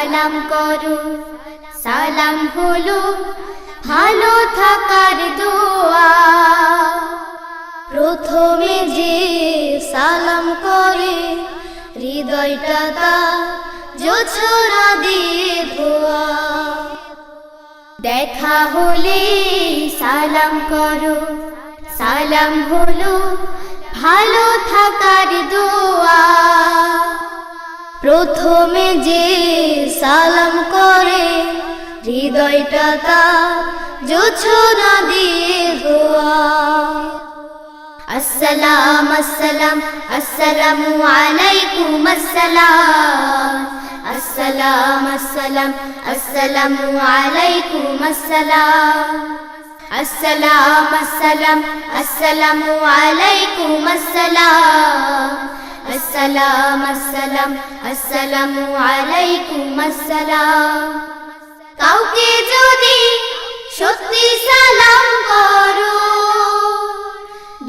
সালাম করো, সালাম হলো ভালো থাকার দোয়া। প্রথমে যে সালাম করে হৃদয়টা তার জোছনা দিয়ে ধোয়া। দেখা হলে সালাম করো, সালাম হলো ভালো থাকার দোয়া। প্রথমে যে সালাম করে হৃদয়টা তার জোছনা দিয়ে ধোয়া। আসসালাম আসসালাম আসসালামু আলাইকুম আসসালাম, আসসালাম আসসালাম আসসালামু আলাইকুম আসসালাম, আসসালাম আসসালাম আসসালামু আলাইকুম আসসালাম, আসসালাম আসসালাম আসসালামু আলাইকুম আসসালাম। কাউকে যদি সত্যি সালাম করো,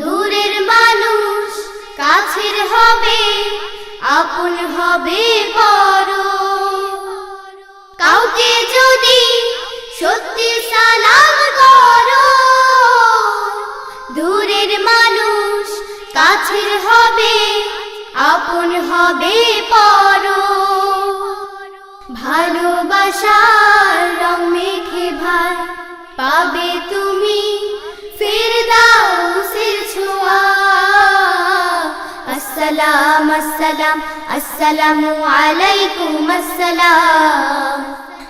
দূরের মানুষ কাছের হবে, আপন হবে পরো। কাউকে যদি সত্যি সালাম করো, দূরের মানুষ কাছের হবে, আপন হবে পরো। ভালোবাসার রং মেখে ভাই পাবে তুমি ফিরদাউসের ছোঁয়া। আসসালাম আসসালাম আসসালামু আলাইকুম আসসালাম,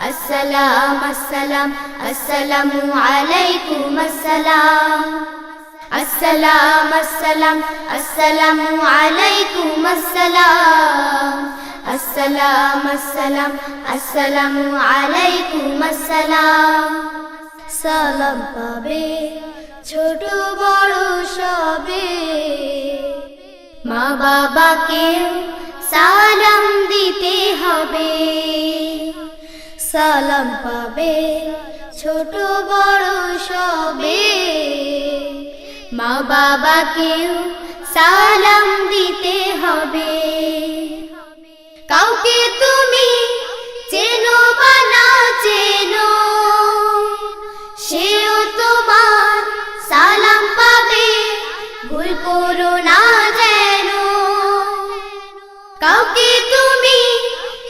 আসসালাম আসসালাম আসসালামু আলাইকুম আসসালাম, আসসালাম আসসালাম আসসালামু আলাইকুম আসসালাম, আসসালাম আসসালাম আসসালামু আলাইকুম আসসালাম। সালাম পাবে ছোট বড় সবে, মা বাবাকে সালাম দিতে হবে। সালাম পাবে ছোট বড় সবে, মা বাবাকে সালাম দিতে হবে। কাউকে তুমি চেনো বা না চেনো, সেও তোমার সালাম পাবে, ভুল করো না যেন। কাউকে তুমি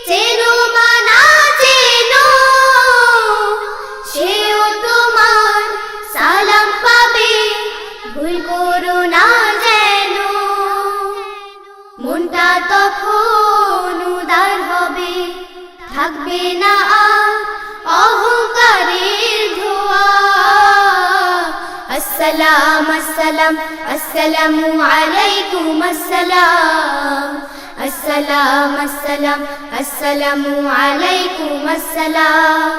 চেনো বা না চেনো, সেও তোমার সালাম পাবে, ভুল করো না যেন। মনটা তখন উদার হবে, থাকবে না আর অহংকারের ধোঁয়া। আসসালাম আসসালাম আসসালামু আলাইকুম আসসালাম, আসসালাম আসসালাম আসসালামু আলাইকুম আসসালাম,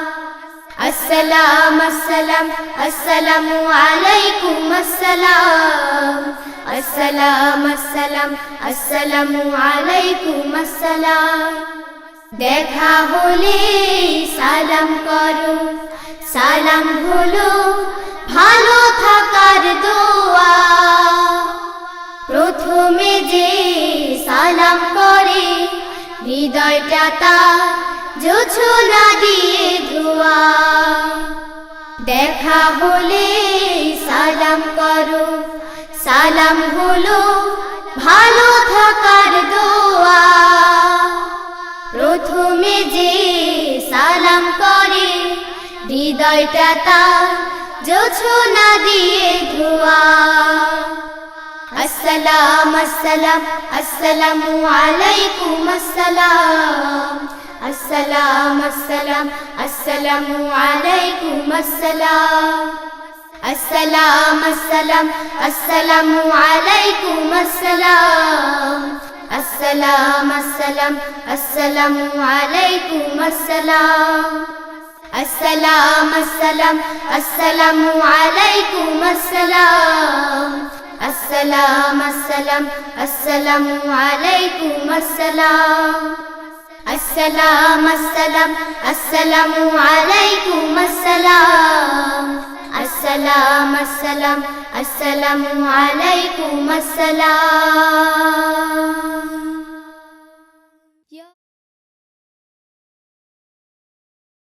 আসসালাম আসসালাম আসসালামু আলাইকুম আসসালাম, আসসালাম আসসালাম আসসালামু আলাইকুম আসসালাম। দেখা হলে সালাম করো, সালাম হলো ভালো থাকার দোয়া। প্রথমে যে সালাম করে হৃদয়টা তার জোছনা দিয়ে ধোয়া। দেখা হলে সালাম করো, সালাম হলো ভালো থাকার দোয়া। প্রথমে যে সালাম করে হৃদয়টা তার জোছনা দিয়ে ধোয়া। আসসালাম আসসালাম আসসালামু আলাইকুম আসসালাম, আসসালাম আসসালাম আসসালামু আলাইকুম আসসালাম, আসসালাম আসসালাম আসসালামু আলাইকুম আসসালাম, আসসালাম আসসালাম আসসালামু আলাইকুম আসসালাম, আসসালাম আসসালাম আসসালামু আলাইকুম আসসালাম, আসসালাম আসসালাম আসসালামু আলাইকুম আসসালাম, আসসালাম আসসালাম আসসালামু আলাইকুম আসসালাম, আসসালাম আসসালাম আসসালামু আলাইকুম আসসালাম।